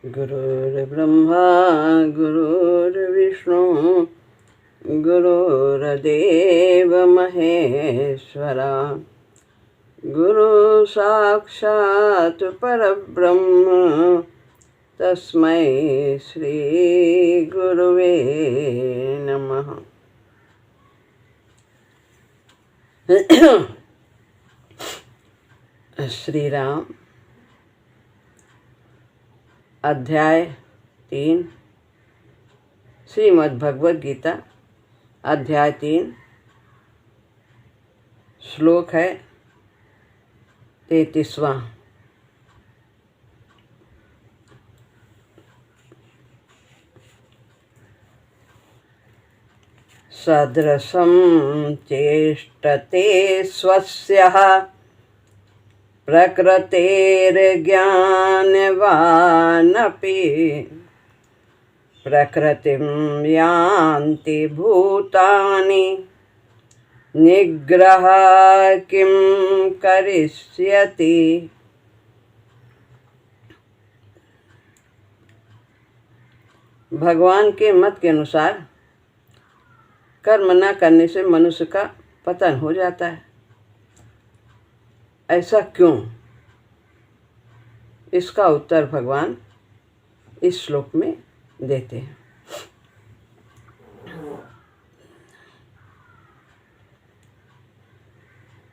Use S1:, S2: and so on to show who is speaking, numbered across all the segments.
S1: गुरुर्ब्रह्मा गुरुर्विष्णु गुरुर्देव महेश्वरा गुरु साक्षात् परब्रह्म तस्मै श्री गुरुवे नमः। श्री राम अध्याय 3 श्रीमद् भगवद गीता अध्याय 3 श्लोक है 33वां। सदृशं चेष्टते स्वस्यः प्रकृतेर्ज्ञानवानपि प्रकृतिं यान्ति भूतानि निग्रह किं करिष्यति। भगवान के मत के अनुसार कर्म न करने से मनुष्य का पतन हो जाता है। ऐसा क्यों? इसका उत्तर भगवान इस श्लोक में देते हैं।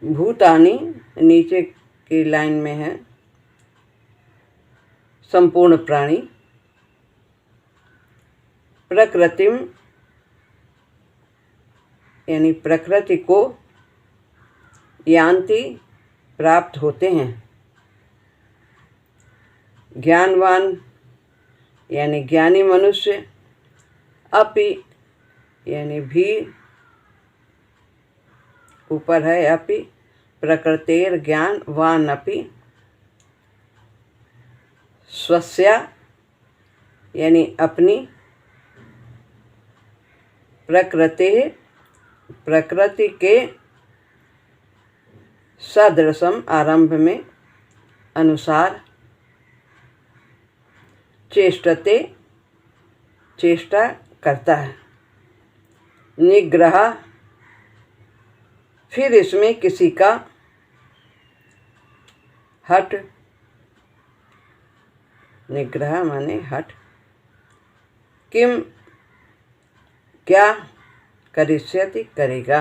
S1: भूतानि नीचे की लाइन में है संपूर्ण प्राणी, प्रकृतिम यानी प्रकृति को, यान्ति प्राप्त होते हैं, ज्ञानवान यानी ज्ञानी मनुष्य, अपि यानी भी ऊपर है अपि, प्रकृतेर ज्ञानवान अपि, स्वस्या यानी अपनी, प्रकृति के, सदृशम आरंभ में अनुसार, चेष्टते चेष्टा करता है, निग्रह फिर इसमें किसी का हट, निग्रह माने हट, किम क्या, करिष्यति करेगा।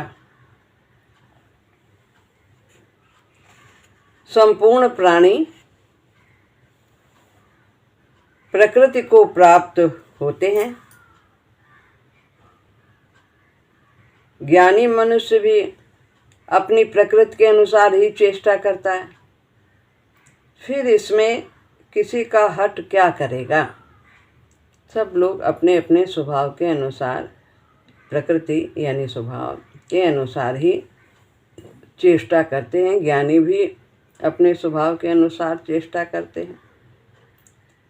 S1: संपूर्ण प्राणी प्रकृति को प्राप्त होते हैं। ज्ञानी मनुष्य भी अपनी प्रकृति के अनुसार ही चेष्टा करता है। फिर इसमें किसी का हट क्या करेगा। सब लोग अपने अपने स्वभाव के अनुसार, प्रकृति यानी स्वभाव के अनुसार ही चेष्टा करते हैं। ज्ञानी भी अपने स्वभाव के अनुसार चेष्टा करते हैं।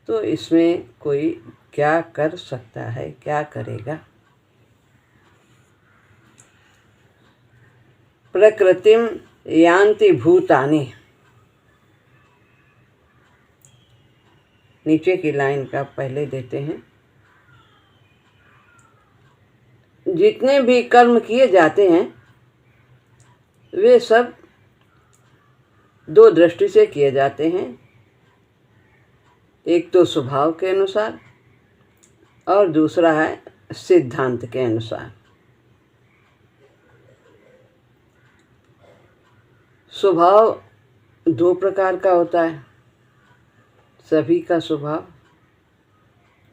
S1: तो इसमें कोई क्या कर सकता है, क्या करेगा। प्रकृतिम यान्ति भूतानि, नीचे की लाइन का पहले देते हैं। जितने भी कर्म किए जाते हैं वे सब दो दृष्टि से किए जाते हैं। एक तो स्वभाव के अनुसार और दूसरा है सिद्धांत के अनुसार। स्वभाव दो प्रकार का होता है। सभी का स्वभाव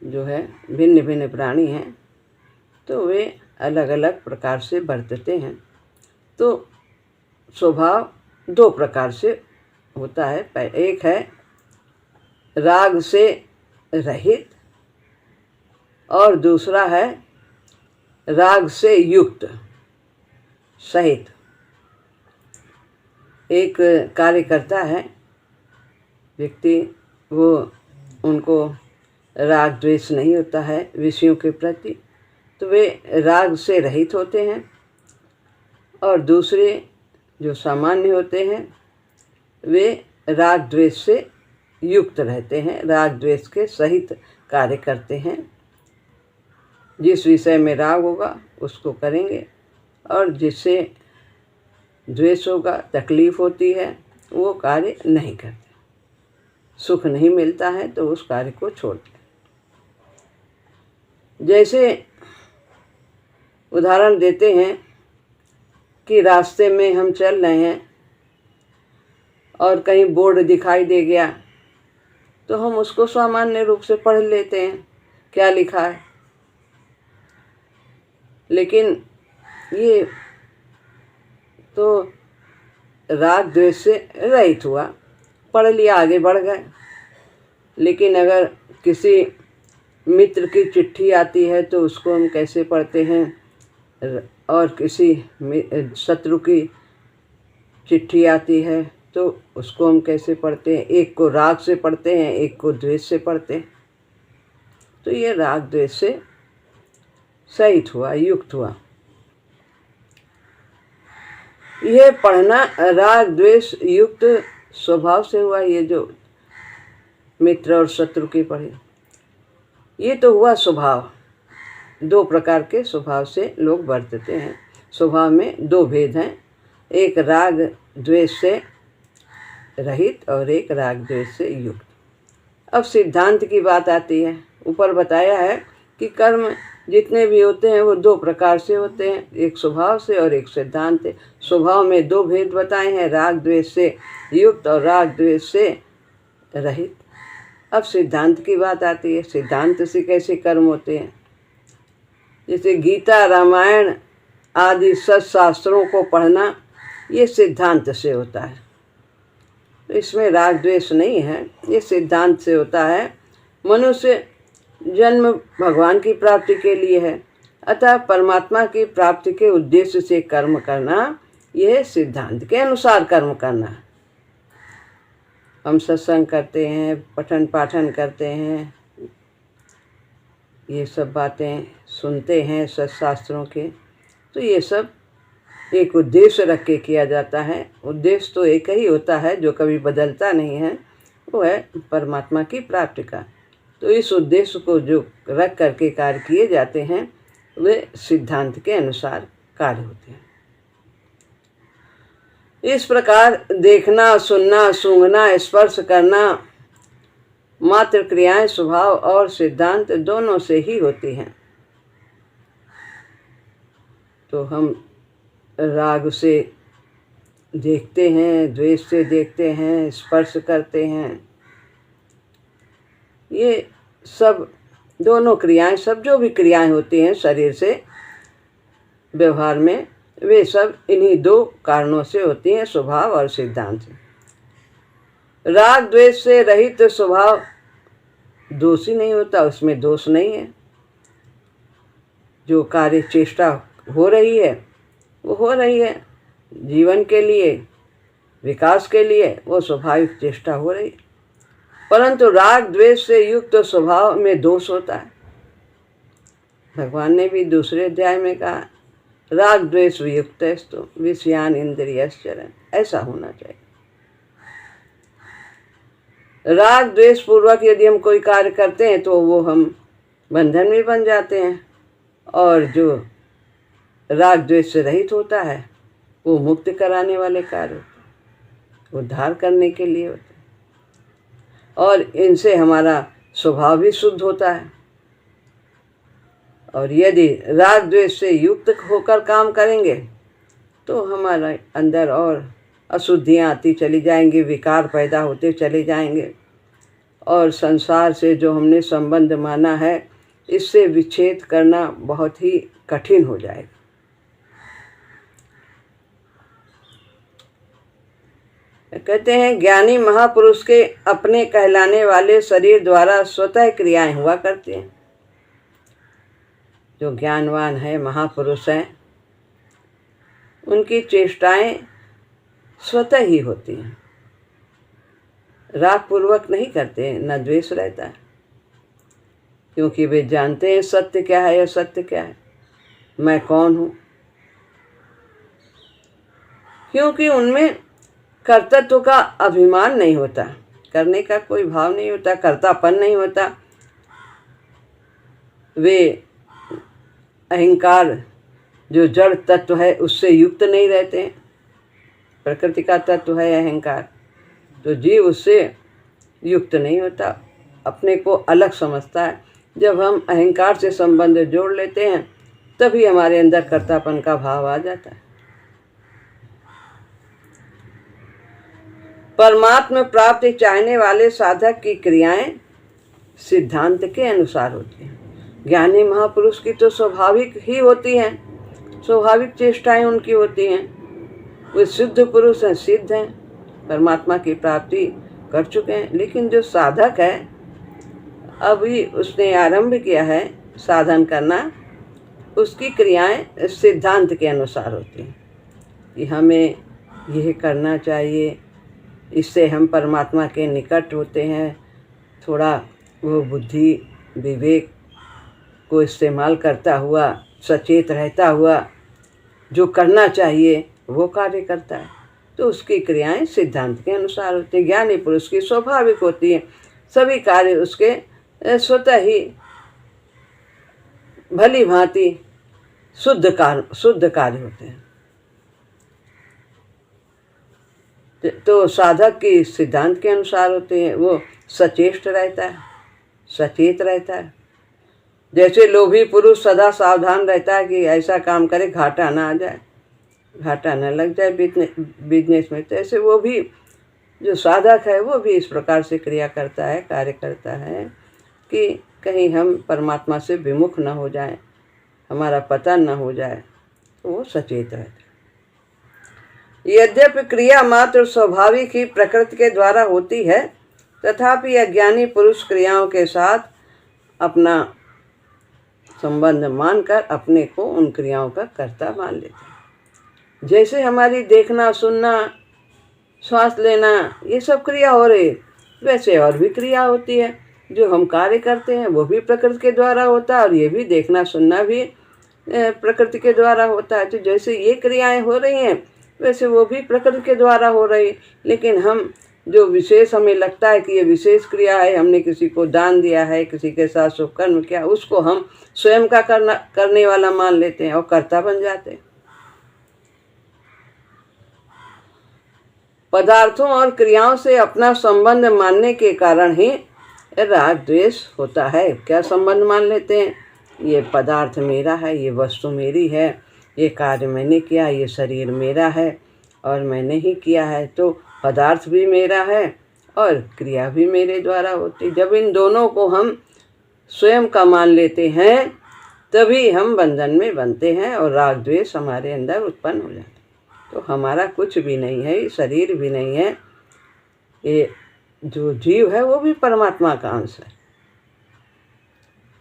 S1: जो है, भिन्न भिन्न प्राणी हैं तो वे अलग अलग प्रकार से बरतते हैं। तो स्वभाव दो प्रकार से होता है। एक है राग से रहित और दूसरा है राग से युक्त सहित। एक कार्य करता है व्यक्ति, वो उनको राग द्वेष नहीं होता है विषयों के प्रति, तो वे राग से रहित होते हैं। और दूसरे जो सामान्य होते हैं वे राग द्वेष से युक्त रहते हैं, राग द्वेष के सहित कार्य करते हैं। जिस विषय में राग होगा उसको करेंगे, और जिससे द्वेष होगा, तकलीफ होती है, वो कार्य नहीं करते। सुख नहीं मिलता है तो उस कार्य को छोड़ते। जैसे उदाहरण देते हैं कि रास्ते में हम चल रहे हैं और कहीं बोर्ड दिखाई दे गया तो हम उसको सामान्य रूप से पढ़ लेते हैं क्या लिखा है, लेकिन ये तो राग द्वेष से रहित हुआ, पढ़ लिया, आगे बढ़ गए। लेकिन अगर किसी मित्र की चिट्ठी आती है तो उसको हम कैसे पढ़ते हैं, और किसी शत्रु की चिट्ठी आती है तो उसको हम कैसे पढ़ते हैं। एक को राग से पढ़ते हैं, एक को द्वेष से पढ़ते हैं। तो ये राग द्वेष से सहित हुआ, युक्त हुआ। यह पढ़ना राग द्वेष युक्त स्वभाव से हुआ। ये जो मित्र और शत्रु की पढ़े, ये तो हुआ स्वभाव। दो प्रकार के स्वभाव से लोग बरतते हैं। स्वभाव में दो भेद हैं, एक राग द्वेष से रहित और एक राग द्वेष से युक्त। अब सिद्धांत की बात आती है। ऊपर बताया है कि कर्म जितने भी होते हैं वो दो प्रकार से होते हैं, एक स्वभाव से और एक सिद्धांत से। स्वभाव में दो भेद बताए हैं, राग द्वेष से युक्त और राग द्वेष से रहित। अब सिद्धांत की बात आती है। सिद्धांत से कैसे कर्म होते हैं। जैसे गीता, रामायण आदि सत्शास्त्रों को पढ़ना, ये सिद्धांत से होता है। तो इसमें राग द्वेष नहीं है, ये सिद्धांत से होता है। मनुष्य जन्म भगवान की प्राप्ति के लिए है, अतः परमात्मा की प्राप्ति के उद्देश्य से कर्म करना, यह सिद्धांत के अनुसार कर्म करना है। हम सत्संग करते हैं, पठन पाठन करते हैं, ये सब बातें सुनते हैं सत्शास्त्रों के, तो ये सब एक उद्देश्य रख के किया जाता है। उद्देश्य तो एक ही होता है जो कभी बदलता नहीं है, वो है परमात्मा की प्राप्ति का। तो इस उद्देश्य को जो रख करके कार्य किए जाते हैं वे सिद्धांत के अनुसार कार्य होते हैं। इस प्रकार देखना, सुनना, सूंघना, स्पर्श करना मात्र क्रियाएं स्वभाव और सिद्धांत दोनों से ही होती हैं। तो हम राग से देखते हैं, द्वेष से देखते हैं, स्पर्श करते हैं, ये सब दोनों क्रियाएं, सब जो भी क्रियाएं होती हैं शरीर से व्यवहार में, वे सब इन्हीं दो कारणों से होती हैं, स्वभाव और सिद्धांत से। राग द्वेष से रहित स्वभाव दोष ही नहीं होता, उसमें दोष नहीं है। जो कार्य चेष्टा हो रही है वो हो रही है जीवन के लिए, विकास के लिए, वो स्वाभाविक चेष्टा हो रही है। परंतु राग द्वेष से युक्त स्वभाव में दोष होता है। भगवान ने भी दूसरे अध्याय में कहा, राग द्वेष वियुक्तस्तु विषयान इंद्रियश्चरन्, ऐसा होना चाहिए। राग द्वेष पूर्वक यदि हम कोई कार्य करते हैं तो वो हम बंधन में बन जाते हैं, और जो राग द्वेष से रहित होता है वो मुक्त कराने वाले कार्य होते हैं, उद्धार करने के लिए होते हैं, और इनसे हमारा स्वभाव भी शुद्ध होता है। और यदि राग द्वेष से युक्त होकर काम करेंगे तो हमारे अंदर और अशुद्धियाँ आती चली जाएंगी, विकार पैदा होते चले जाएंगे, और संसार से जो हमने संबंध माना है इससे विच्छेद करना बहुत ही कठिन हो जाएगा। कहते हैं ज्ञानी महापुरुष के अपने कहलाने वाले शरीर द्वारा स्वतः क्रियाएं हुआ करती हैं। जो ज्ञानवान है, महापुरुष हैं, उनकी चेष्टाएं स्वतः ही होती हैं, राग पूर्वक नहीं करते, न द्वेष रहता है, क्योंकि वे जानते हैं सत्य क्या है, असत्य क्या है, मैं कौन हूँ। क्योंकि उनमें कर्तृत्व का अभिमान नहीं होता, करने का कोई भाव नहीं होता, कर्तापन नहीं होता। वे अहंकार जो जड़ तत्व है उससे युक्त नहीं रहते हैं। प्रकृति का तत्व है अहंकार, तो जीव उससे युक्त नहीं होता, अपने को अलग समझता है। जब हम अहंकार से संबंध जोड़ लेते हैं तभी हमारे अंदर कर्तापन का भाव आ जाता है। परमात्मा प्राप्ति चाहने वाले साधक की क्रियाएं सिद्धांत के अनुसार होती हैं। ज्ञानी महापुरुष की तो स्वाभाविक ही होती हैं, स्वाभाविक चेष्टाएं उनकी होती हैं। वे सिद्ध पुरुष हैं, सिद्ध हैं, परमात्मा की प्राप्ति कर चुके हैं। लेकिन जो साधक है, अभी उसने आरंभ किया है साधन करना, उसकी क्रियाएं सिद्धांत के अनुसार होती हैं कि हमें यह करना चाहिए, इससे हम परमात्मा के निकट होते हैं। थोड़ा वो बुद्धि विवेक को इस्तेमाल करता हुआ, सचेत रहता हुआ जो करना चाहिए वो कार्य करता है, तो उसकी क्रियाएं सिद्धांत के अनुसार होती हैं। ज्ञानी पुरुष की स्वाभाविक होती है, सभी कार्य उसके स्वतः ही भली भांति शुद्ध कार्य होते हैं। तो साधक की सिद्धांत के अनुसार होते हैं, वो सचेष्ट रहता है, सचेत रहता है। जैसे लोभी पुरुष सदा सावधान रहता है कि ऐसा काम करे घाटा ना आ जाए, घाटा न लग जाए बिजनेस में, तो ऐसे वो भी जो साधक है वो भी इस प्रकार से क्रिया करता है, कार्य करता है कि कहीं हम परमात्मा से विमुख न हो जाएं, हमारा पता न हो जाए, तो वो सचेत रहता है। यद्यपि क्रिया मात्र स्वाभाविक ही प्रकृति के द्वारा होती है, तथापि अज्ञानी पुरुष क्रियाओं के साथ अपना संबंध मानकर अपने को उन क्रियाओं का कर्ता मान लेते हैं। जैसे हमारी देखना, सुनना, श्वास लेना, ये सब क्रिया हो रही, वैसे और भी क्रिया होती है। जो हम कार्य करते हैं वो भी प्रकृति के द्वारा होता है, और ये भी देखना सुनना भी प्रकृति के द्वारा होता है। तो जैसे ये क्रियाएं हो रही हैं वैसे वो भी प्रकृति के द्वारा हो रही। लेकिन हम जो विशेष हमें लगता है कि ये विशेष क्रिया है, हमने किसी को दान दिया है, किसी के साथ शुभ कर्म किया, उसको हम स्वयं का करने वाला मान लेते हैं और कर्ता बन जाते हैं। पदार्थों और क्रियाओं से अपना संबंध मानने के कारण ही राग द्वेष होता है। क्या संबंध मान लेते हैं? ये पदार्थ मेरा है, ये वस्तु मेरी है, ये कार्य मैंने किया, ये शरीर मेरा है और मैंने ही किया है, तो पदार्थ भी मेरा है और क्रिया भी मेरे द्वारा होती। जब इन दोनों को हम स्वयं का मान लेते हैं तभी हम बंधन में बनते हैं और राग द्वेष हमारे अंदर उत्पन्न हो जाता है। तो हमारा कुछ भी नहीं है, शरीर भी नहीं है, ये जो जीव है वो भी परमात्मा का अंश है,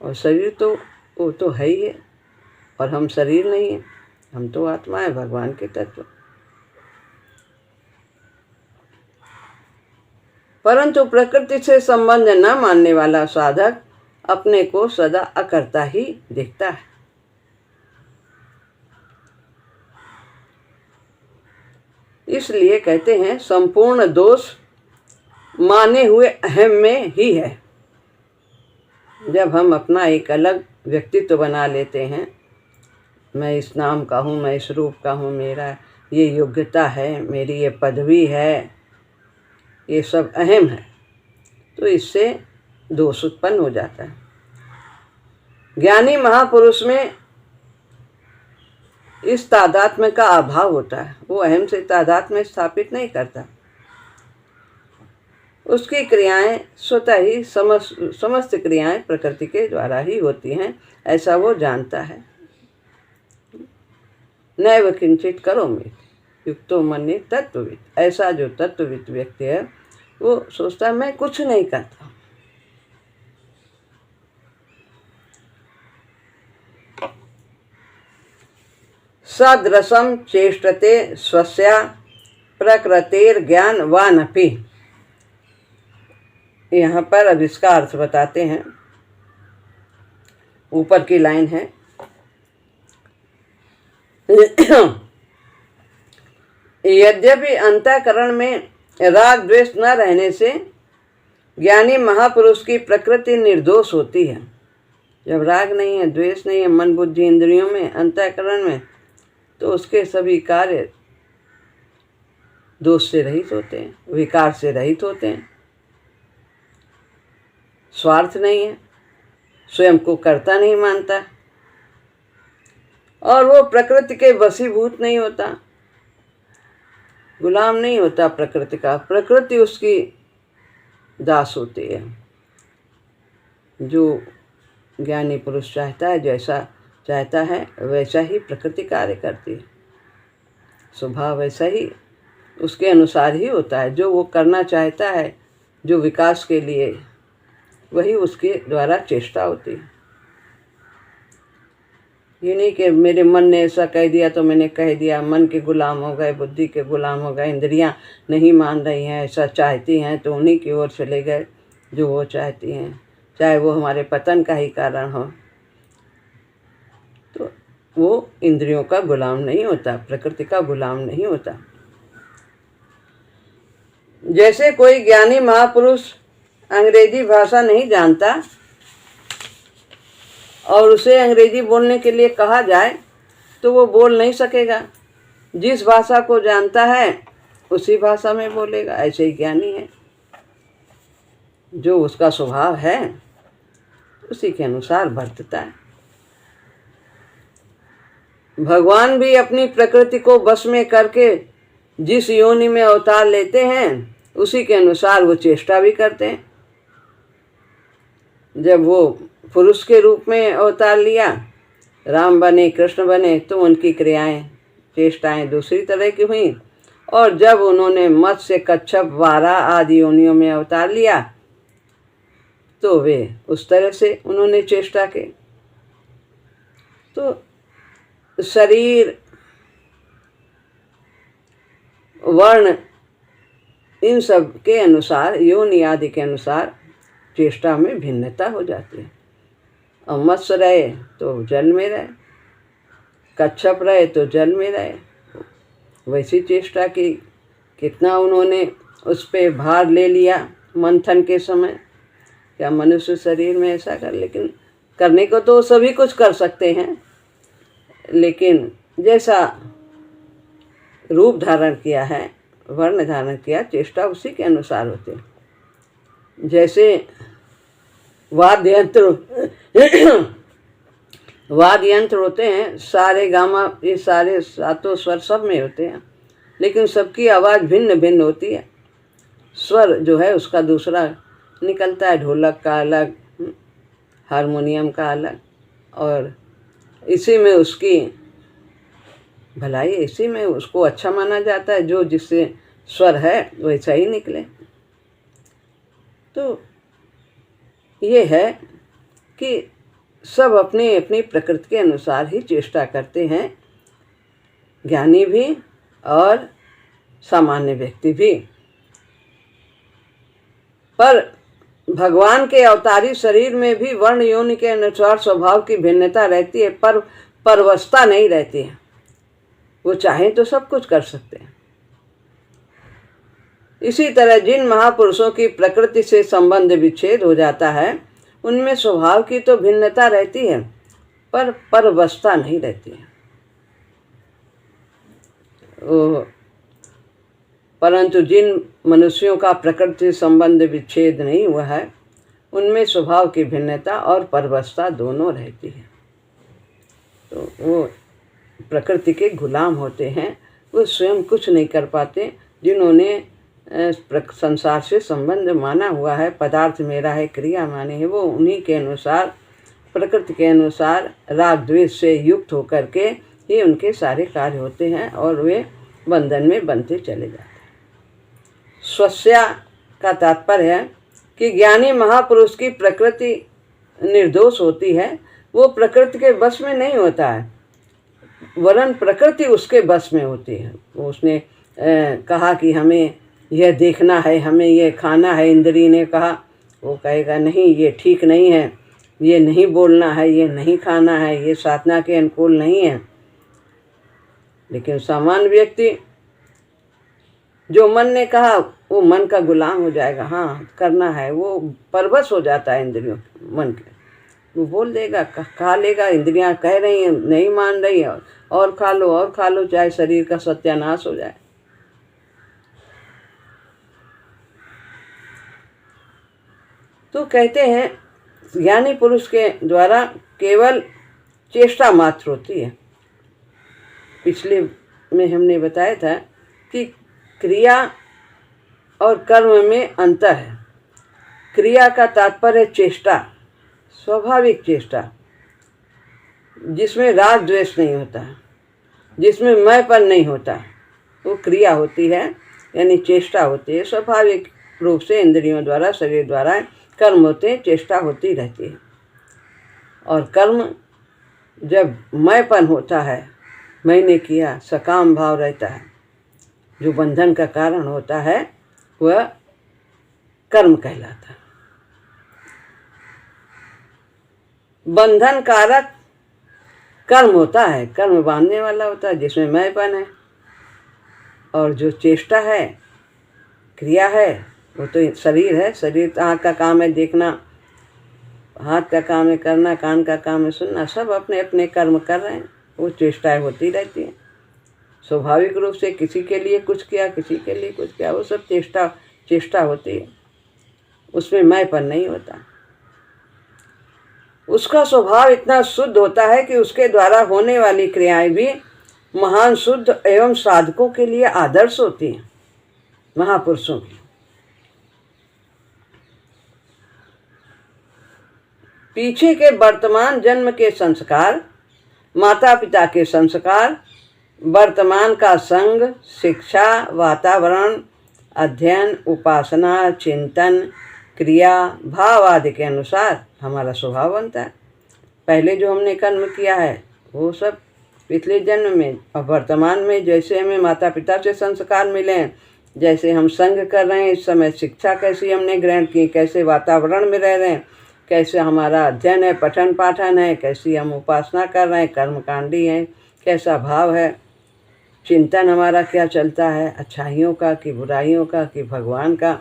S1: और शरीर तो वो तो है ही है, और हम शरीर नहीं है, हम तो आत्मा है, भगवान के तत्व। परंतु प्रकृति से संबंध न मानने वाला साधक अपने को सदा अकर्ता ही दिखता है। इसलिए कहते हैं संपूर्ण दोष माने हुए अहम में ही है। जब हम अपना एक अलग व्यक्तित्व बना लेते हैं, मैं इस नाम का हूँ, मैं इस रूप का हूँ, मेरा ये योग्यता है, मेरी ये पदवी है, ये सब अहम है, तो इससे दोष उत्पन्न हो जाता है। ज्ञानी महापुरुष में इस तादात्म्य का अभाव होता है, वो अहम से तादात्म्य स्थापित नहीं करता। उसकी क्रियाएं स्वतः ही समस्त क्रियाएं प्रकृति के द्वारा ही होती हैं, ऐसा वो जानता है। नैव किंचित करोमि युक्तो मन्ये तत्वविद। ऐसा जो तत्वविद व्यक्ति है वो सोचता है मैं कुछ नहीं करता। सदृशम चेष्टते स्वस्या प्रकृतेर ज्ञान वानपि। यहाँ पर अब इसका अर्थ बताते हैं। ऊपर की लाइन है यद्यपि अंतःकरण में राग द्वेष न रहने से ज्ञानी महापुरुष की प्रकृति निर्दोष होती है। जब राग नहीं है, द्वेष नहीं है मन बुद्धि इंद्रियों में, अंतःकरण में, तो उसके सभी कार्य दोष से रहित होते हैं, विकार से रहित होते हैं। स्वार्थ नहीं है, स्वयं को कर्ता नहीं मानता, और वो प्रकृति के वशीभूत नहीं होता, गुलाम नहीं होता प्रकृति का। प्रकृति उसकी दास होती है। जो ज्ञानी पुरुष चाहता है, जैसा चाहता है वैसा ही प्रकृति कार्य करती है। स्वभाव वैसा ही उसके अनुसार ही होता है। जो वो करना चाहता है जो विकास के लिए, वही उसके द्वारा चेष्टा होती है। ये नहीं कि मेरे मन ने ऐसा कह दिया तो मैंने कह दिया। मन के गुलाम हो गए, बुद्धि के गुलाम हो गए, इंद्रियां नहीं मान रही हैं, ऐसा चाहती हैं तो उन्हीं की ओर चले गए जो वो चाहती हैं, चाहे वो हमारे पतन का ही कारण हो। तो वो इंद्रियों का गुलाम नहीं होता, प्रकृति का गुलाम नहीं होता। जैसे कोई ज्ञानी महापुरुष अंग्रेजी भाषा नहीं जानता और उसे अंग्रेजी बोलने के लिए कहा जाए तो वो बोल नहीं सकेगा। जिस भाषा को जानता है उसी भाषा में बोलेगा। ऐसे ही ज्ञानी है, जो उसका स्वभाव है उसी के अनुसार बरतता है। भगवान भी अपनी प्रकृति को वश में करके जिस योनि में अवतार लेते हैं उसी के अनुसार वो चेष्टा भी करते हैं। जब वो पुरुष के रूप में अवतार लिया, राम बने, कृष्ण बने, तो उनकी क्रियाएं चेष्टाएं दूसरी तरह की हुई। और जब उन्होंने मत्स्य, कच्छप, वारा आदि योनियों में अवतार लिया तो वे उस तरह से उन्होंने चेष्टा की। तो शरीर, वर्ण, इन सब के अनुसार, योनि आदि के अनुसार चेष्टा में भिन्नता हो जाती है। और मत्स्य रहे तो जल में रहे, कच्छप रहे तो जल में रहे, वैसी चेष्टा की। कितना उन्होंने उस पर भार ले लिया मंथन के समय। क्या मनुष्य शरीर में ऐसा कर, लेकिन करने को तो सभी कुछ कर सकते हैं, लेकिन जैसा रूप धारण किया है, वर्ण धारण किया, चेष्टा उसी के अनुसार होती है। जैसे वाद्य यंत्र होते हैं, सारे गामा, ये सारे सातों स्वर सब में होते हैं, लेकिन सबकी आवाज़ भिन्न भिन्न होती है। स्वर जो है उसका दूसरा निकलता है, ढोलक का अलग, हारमोनियम का अलग, और इसी में उसकी भलाई, इसी में उसको अच्छा माना जाता है। जो जिससे स्वर है वैसा ही निकले। तो ये है कि सब अपनी अपनी प्रकृति के अनुसार ही चेष्टा करते हैं, ज्ञानी भी और सामान्य व्यक्ति भी। पर भगवान के अवतारी शरीर में भी वर्ण योनि के अनुसार स्वभाव की भिन्नता रहती है, पर परवशता नहीं रहती है। वो चाहें तो सब कुछ कर सकते हैं। इसी तरह जिन महापुरुषों की प्रकृति से संबंध विच्छेद हो जाता है, उनमें स्वभाव की तो भिन्नता रहती है, पर परवशता नहीं रहती है। परंतु जिन मनुष्यों का प्रकृति से संबंध विच्छेद नहीं हुआ है, उनमें स्वभाव की भिन्नता और परवशता दोनों रहती है। तो वो प्रकृति के गुलाम होते हैं, वो स्वयं कुछ नहीं कर पाते। जिन्होंने संसार से संबंध माना हुआ है, पदार्थ मेरा है, क्रिया माने है, वो उन्हीं के अनुसार, प्रकृति के अनुसार राग द्वेष से युक्त होकर के ही उनके सारे कार्य होते हैं और वे बंधन में बनते चले जाते हैं। स्वस्या का तात्पर्य है कि ज्ञानी महापुरुष की प्रकृति निर्दोष होती है। वो प्रकृति के बस में नहीं होता है, वरन प्रकृति उसके बस में होती है। वो उसने कहा कि हमें यह देखना है, हमें यह खाना है, इंद्री ने कहा, वो कहेगा नहीं ये ठीक नहीं है, ये नहीं बोलना है, ये नहीं खाना है, ये साधना के अनुकूल नहीं है। लेकिन सामान्य व्यक्ति जो मन ने कहा वो मन का गुलाम हो जाएगा। हाँ करना है, वो परवश हो जाता है इंद्रियों मन के। वो बोल देगा, खा लेगा, इंद्रियां कह रही हैं नहीं मान रही है, और खा लो और खा लो, चाहे शरीर का सत्यानाश हो जाए। तो कहते हैं ज्ञानी पुरुष के द्वारा केवल चेष्टा मात्र होती है। पिछले में हमने बताया था कि क्रिया और कर्म में अंतर है। क्रिया का तात्पर्य चेष्टा, स्वाभाविक चेष्टा, जिसमें राग द्वेष नहीं होता, जिसमें मैंपन नहीं होता, वो क्रिया होती है, यानी चेष्टा होती है। स्वाभाविक रूप से इंद्रियों द्वारा, शरीर द्वारा कर्म होते हैं, चेष्टा होती रहती है। और कर्म जब मैंपन होता है, मैंने किया, सकाम भाव रहता है, जो बंधन का कारण होता है वह कर्म कहलाता है। बंधन कारक कर्म होता है, कर्म बांधने वाला होता है, जिसमें मैंपन है। और जो चेष्टा है, क्रिया है, वो तो शरीर है। शरीर आँख का काम है देखना, हाथ का काम है करना, कान का काम है सुनना, सब अपने अपने कर्म कर रहे हैं, वो चेष्टाएं होती रहती हैं। स्वाभाविक रूप से किसी के लिए कुछ किया, किसी के लिए कुछ किया, वो सब चेष्टा होती है, उसमें मैंपन नहीं होता। उसका स्वभाव इतना शुद्ध होता है कि उसके द्वारा होने वाली क्रियाएं भी महान शुद्ध एवं साधकों के लिए आदर्श होती हैं, महापुरुषों की। पीछे के वर्तमान जन्म के संस्कार, माता पिता के संस्कार, वर्तमान का संग, शिक्षा, वातावरण, अध्ययन, उपासना, चिंतन, क्रिया, भाव आदि के अनुसार हमारा स्वभाव बनता है। पहले जो हमने कर्म किया है वो सब पिछले जन्म में, और वर्तमान में जैसे हमें माता पिता से संस्कार मिले हैं, जैसे हम संग कर रहे हैं इस समय, शिक्षा कैसी हमने ग्रहण की, कैसे वातावरण में रह रहे हैं, कैसे हमारा अध्ययन है, पठन पाठन है, कैसी हम उपासना कर रहे हैं, कर्मकांडी हैं, कैसा भाव है, चिंतन हमारा क्या चलता है, अच्छाइयों का कि बुराइयों का कि भगवान का,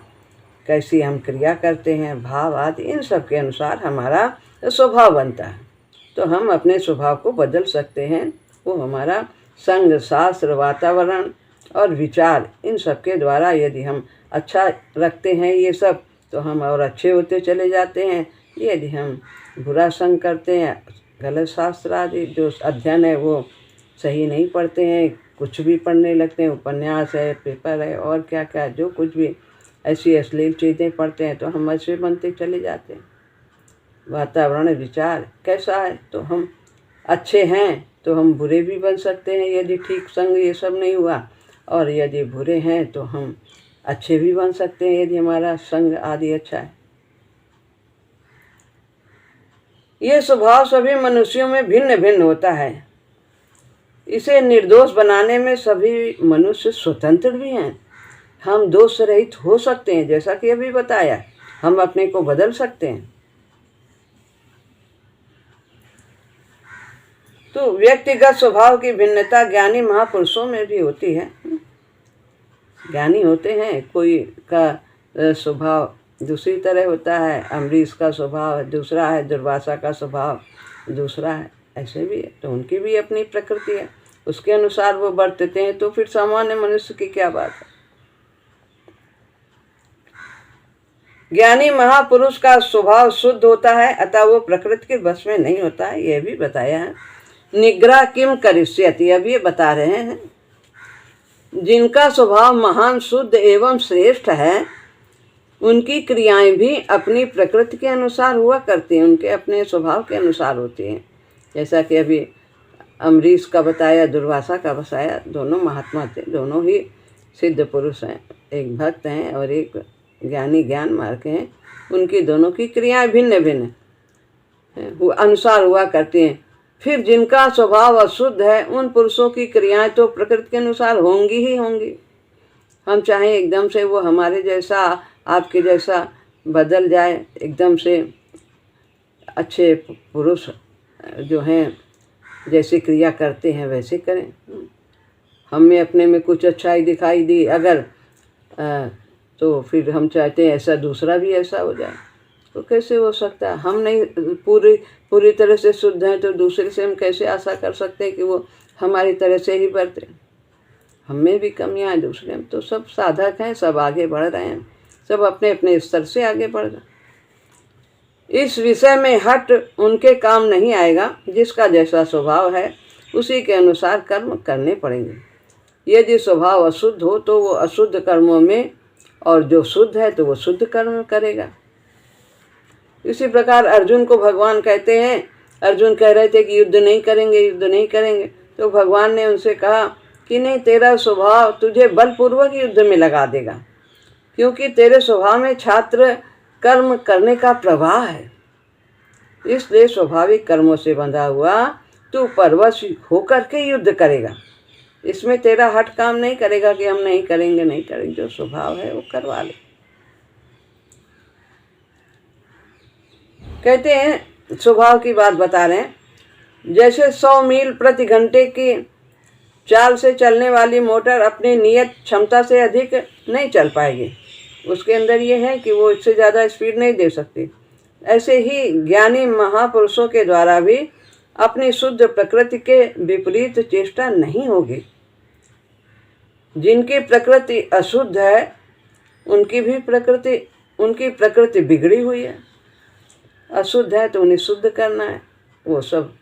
S1: कैसी हम क्रिया करते हैं, भाव आदि, इन सब के अनुसार हमारा स्वभाव बनता है। तो हम अपने स्वभाव को बदल सकते हैं। वो हमारा संग, शास्त्र, वातावरण और विचार, इन सब के द्वारा यदि हम अच्छा रखते हैं ये सब, तो हम और अच्छे होते चले जाते हैं। यदि हम बुरा संग करते हैं, गलत शास्त्र आदि जो अध्ययन है वो सही नहीं पढ़ते हैं, कुछ भी पढ़ने लगते हैं, उपन्यास है, पेपर है और क्या क्या, जो कुछ भी ऐसी अश्लील चीज़ें पढ़ते हैं, तो हम ऐसे बनते चले जाते हैं। वातावरण, विचार कैसा है, तो हम अच्छे हैं तो हम बुरे भी बन सकते हैं यदि ठीक संग ये सब नहीं हुआ, और यदि बुरे हैं तो हम अच्छे भी बन सकते हैं यदि हमारा संग आदि अच्छा है। ये स्वभाव सभी मनुष्यों में भिन्न भिन्न होता है। इसे निर्दोष बनाने में सभी मनुष्य स्वतंत्र भी हैं। हम दोष रहित हो सकते हैं, जैसा कि अभी बताया, हम अपने को बदल सकते हैं। तो व्यक्तिगत स्वभाव की भिन्नता ज्ञानी महापुरुषों में भी होती है। ज्ञानी होते हैं, कोई का स्वभाव दूसरी तरह होता है, अम्बरीश का स्वभाव दूसरा है, दुर्वासा का स्वभाव दूसरा है, ऐसे भी है। तो उनकी भी अपनी प्रकृति है, उसके अनुसार वो बरतते हैं। तो फिर सामान्य मनुष्य की क्या बात है। ज्ञानी महापुरुष का स्वभाव शुद्ध होता है, अतः वो प्रकृति के वश में नहीं होता है, यह भी बताया है। निग्रह किम करिष्यति, अब ये बता रहे हैं जिनका स्वभाव महान शुद्ध एवं श्रेष्ठ है, उनकी क्रियाएं भी अपनी प्रकृति के अनुसार हुआ करती हैं, उनके अपने स्वभाव के अनुसार होती हैं। जैसा कि अभी अम्बरीश का बताया, दुर्वासा का बताया, दोनों महात्मा थे, दोनों ही सिद्ध पुरुष हैं, एक भक्त हैं और एक ज्ञानी ज्ञान मार्ग के हैं। उनकी दोनों की क्रियाएं भिन्न भिन्न अनुसार हुआ करती हैं। फिर जिनका स्वभाव अशुद्ध है, उन पुरुषों की क्रियाएं तो प्रकृति के अनुसार होंगी ही होंगी। हम चाहें एकदम से वो हमारे जैसा, आपके जैसा बदल जाए, एकदम से अच्छे पुरुष जो हैं जैसी क्रिया करते हैं वैसे करें। हम में अपने में कुछ अच्छाई दिखाई दी, अगर तो फिर हम चाहते हैं ऐसा दूसरा भी ऐसा हो जाए, तो कैसे हो सकता है? हम नहीं पूरी तरह से शुद्ध हैं तो दूसरे से हम कैसे आशा कर सकते हैं कि वो हमारी तरह से ही बरते? हम में भी कमियां हैं, दूसरे में तो सब साधक हैं, सब आगे बढ़ रहे हैं, सब अपने अपने स्तर से आगे बढ़ रहे हैं। इस विषय में हट उनके काम नहीं आएगा। जिसका जैसा स्वभाव है उसी के अनुसार कर्म करने पड़ेंगे। यदि स्वभाव अशुद्ध हो तो वो अशुद्ध कर्मों में, और जो शुद्ध है तो वो शुद्ध कर्म करेगा। इसी प्रकार अर्जुन को भगवान कहते हैं, अर्जुन कह रहे थे कि युद्ध नहीं करेंगे, युद्ध नहीं करेंगे, तो भगवान ने उनसे कहा कि नहीं, तेरा स्वभाव तुझे बलपूर्वक युद्ध में लगा देगा, क्योंकि तेरे स्वभाव में छात्र कर्म करने का प्रवाह है। इसलिए स्वाभाविक कर्मों से बंधा हुआ तू परवश होकर के युद्ध करेगा। इसमें तेरा हट काम नहीं करेगा कि हम नहीं करेंगे, नहीं करेंगे। जो स्वभाव है वो करवा ले। कहते हैं, स्वभाव की बात बता रहे हैं, जैसे 100 मील प्रति घंटे की चाल से चलने वाली मोटर अपनी नियत क्षमता से अधिक नहीं चल पाएगी। उसके अंदर ये है कि वो इससे ज़्यादा स्पीड नहीं दे सकती। ऐसे ही ज्ञानी महापुरुषों के द्वारा भी अपनी शुद्ध प्रकृति के विपरीत चेष्टा नहीं होगी। जिनकी प्रकृति अशुद्ध है उनकी प्रकृति बिगड़ी हुई है। अशुद्ध है तो उन्हें शुद्ध करना है। वो सब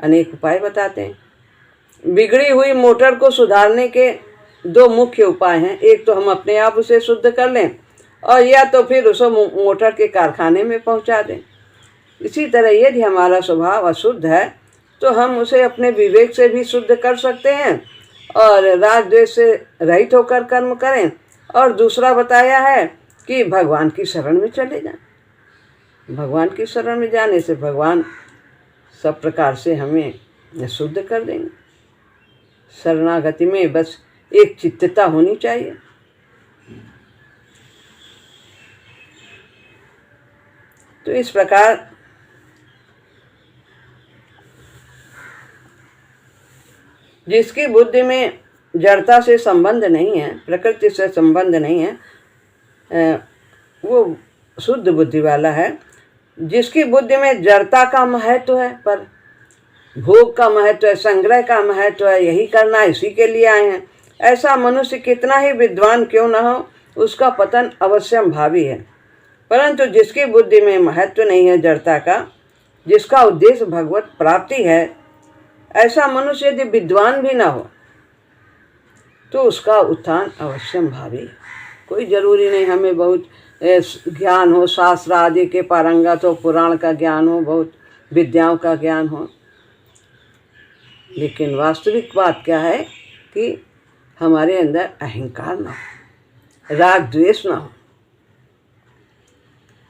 S1: अनेक उपाय बताते हैं। बिगड़ी हुई मोटर को सुधारने के 2 मुख्य उपाय हैं। एक तो हम अपने आप उसे शुद्ध कर लें, और या तो फिर उसे मोटर के कारखाने में पहुंचा दें। इसी तरह यदि हमारा स्वभाव अशुद्ध है तो हम उसे अपने विवेक से भी शुद्ध कर सकते हैं और राग द्वेष से रहित होकर कर्म करें। और दूसरा बताया है कि भगवान की शरण में चले जाएं। भगवान की शरण में जाने से भगवान सब प्रकार से हमें शुद्ध कर देंगे। शरणागति में बस एक चित्तता होनी चाहिए। तो इस प्रकार जिसकी बुद्धि में जड़ता से संबंध नहीं है, प्रकृति से संबंध नहीं है, वो शुद्ध बुद्धि वाला है। जिसकी बुद्धि में जड़ता का महत्व है, पर भोग का महत्व है, संग्रह का महत्व है, यही करना है, इसी के लिए आए हैं, ऐसा मनुष्य कितना ही विद्वान क्यों न हो, उसका पतन अवश्यंभावी है। परंतु जिसकी बुद्धि में महत्व नहीं है जड़ता का, जिसका उद्देश्य भगवत प्राप्ति है, ऐसा मनुष्य यदि विद्वान भी ना हो तो उसका उत्थान अवश्यंभावी है। कोई जरूरी नहीं हमें बहुत ज्ञान हो, शास्त्र आदि के पारंगत हो, पुराण का ज्ञान हो, बहुत विद्याओं का ज्ञान हो, लेकिन वास्तविक बात क्या है कि हमारे अंदर अहंकार ना हो, राग द्वेष ना हो।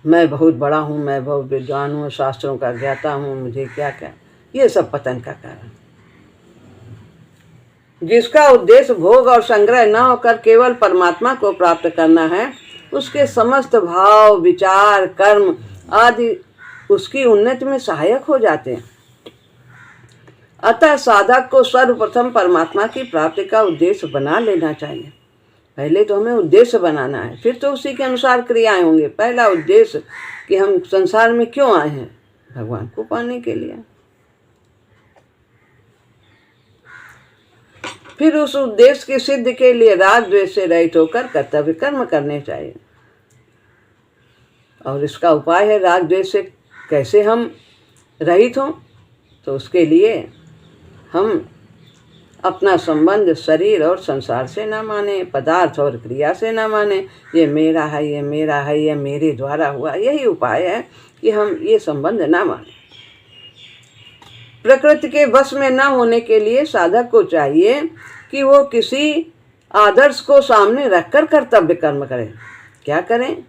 S1: मैं बहुत बड़ा हूँ, मैं बहुत विद्वान हूँ, शास्त्रों का ज्ञाता हूँ, मुझे क्या क्या, ये सब पतन का कारण। जिसका उद्देश्य भोग और संग्रह न होकर केवल परमात्मा को प्राप्त करना है, उसके समस्त भाव, विचार, कर्म आदि उसकी उन्नति में सहायक हो जाते हैं। अतः साधक को सर्वप्रथम परमात्मा की प्राप्ति का उद्देश्य बना लेना चाहिए। पहले तो हमें उद्देश्य बनाना है, फिर तो उसी के अनुसार क्रियाएं होंगे। पहला उद्देश्य कि हम संसार में क्यों आए हैं, भगवान को पाने के लिए। फिर उस उद्देश्य की सिद्धि के लिए राग द्वेष से रहित होकर कर्तव्य कर्म करने चाहिए। और इसका उपाय है राग द्वेष से कैसे हम रहित हों, तो उसके लिए हम अपना संबंध शरीर और संसार से ना माने, पदार्थ और क्रिया से ना माने। ये मेरा है, ये मेरा है, ये मेरे द्वारा हुआ, यही उपाय है कि हम ये संबंध ना माने। प्रकृति के वश में न होने के लिए साधक को चाहिए कि वो किसी आदर्श को सामने रखकर कर्तव्य कर्म करें। क्या करें?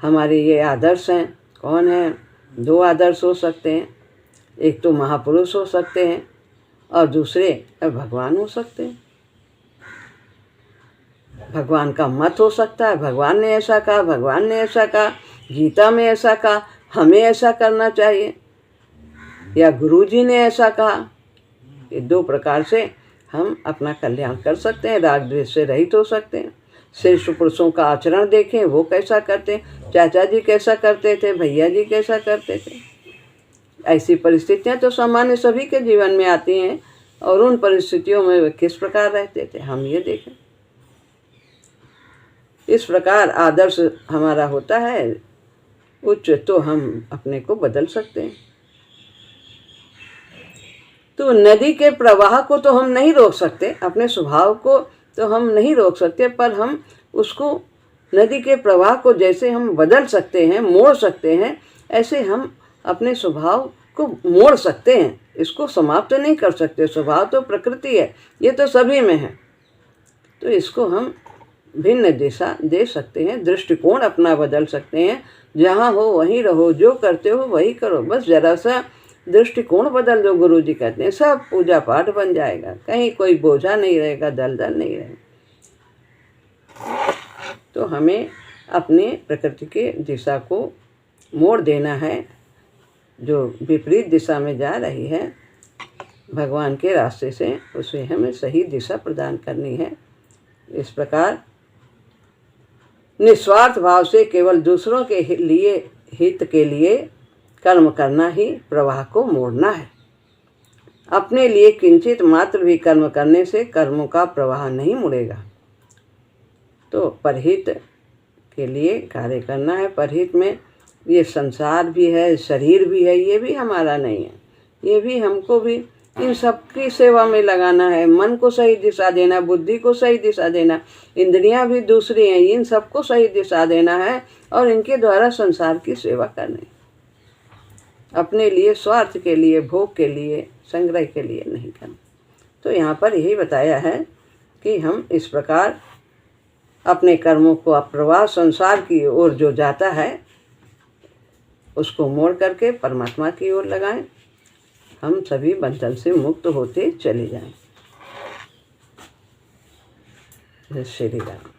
S1: हमारे ये आदर्श हैं, कौन है? 2 आदर्श हो सकते हैं। एक तो महापुरुष हो सकते हैं और दूसरे भगवान हो सकते हैं। भगवान का मत हो सकता है, भगवान ने ऐसा कहा, भगवान ने ऐसा कहा, गीता में ऐसा कहा, हमें ऐसा करना चाहिए, या गुरुजी ने ऐसा कहा। ये 2 प्रकार से हम अपना कल्याण कर सकते हैं, राग द्वेष से रहित हो सकते हैं। श्रेष्ठ पुरुषों का आचरण देखें, वो कैसा करते, चाचा जी कैसा करते थे, भैया जी कैसा करते थे। ऐसी परिस्थितियां तो सामान्य सभी के जीवन में आती हैं, और उन परिस्थितियों में वे किस प्रकार रहते थे, हम ये देखें। इस प्रकार आदर्श हमारा होता है उच्च, तो हम अपने को बदल सकते हैं। तो नदी के प्रवाह को तो हम नहीं रोक सकते, अपने स्वभाव को तो हम नहीं रोक सकते, पर हम उसको, नदी के प्रवाह को जैसे हम बदल सकते हैं, मोड़ सकते हैं, ऐसे हम अपने स्वभाव को मोड़ सकते हैं। इसको समाप्त नहीं कर सकते। स्वभाव तो प्रकृति है, ये तो सभी में है। तो इसको हम भिन्न दिशा दे सकते हैं, दृष्टिकोण अपना बदल सकते हैं। जहाँ हो वहीं रहो, जो करते हो वही करो, बस जरा सा दृष्टिकोण बदल दो। गुरु जी कहते हैं सब पूजा पाठ बन जाएगा, कहीं कोई बोझा नहीं रहेगा, दलदल नहीं रहेगा। तो हमें अपने प्रकृति के दिशा को मोड़ देना है, जो विपरीत दिशा में जा रही है भगवान के रास्ते से, उसे हमें सही दिशा प्रदान करनी है। इस प्रकार निस्वार्थ भाव से केवल दूसरों के लिए, हित के लिए कर्म करना ही प्रवाह को मोड़ना है। अपने लिए किंचित मात्र भी कर्म करने से कर्मों का प्रवाह नहीं मुड़ेगा। तो परहित के लिए कार्य करना है। परहित में ये संसार भी है, शरीर भी है, ये भी हमारा नहीं है, ये भी हमको भी इन सब की सेवा में लगाना है। मन को सही दिशा देना, बुद्धि को सही दिशा देना, इंद्रियां भी दूसरी हैं, इन सबको सही दिशा देना है और इनके द्वारा संसार की सेवा करनी। अपने लिए, स्वार्थ के लिए, भोग के लिए, संग्रह के लिए नहीं करना। तो यहाँ पर यही बताया है कि हम इस प्रकार अपने कर्मों को प्रवाह संसार की ओर जो जाता है उसको मोड़ करके परमात्मा की ओर लगाएं। हम सभी बंधन से मुक्त होते चले जाएं। जय श्री राम।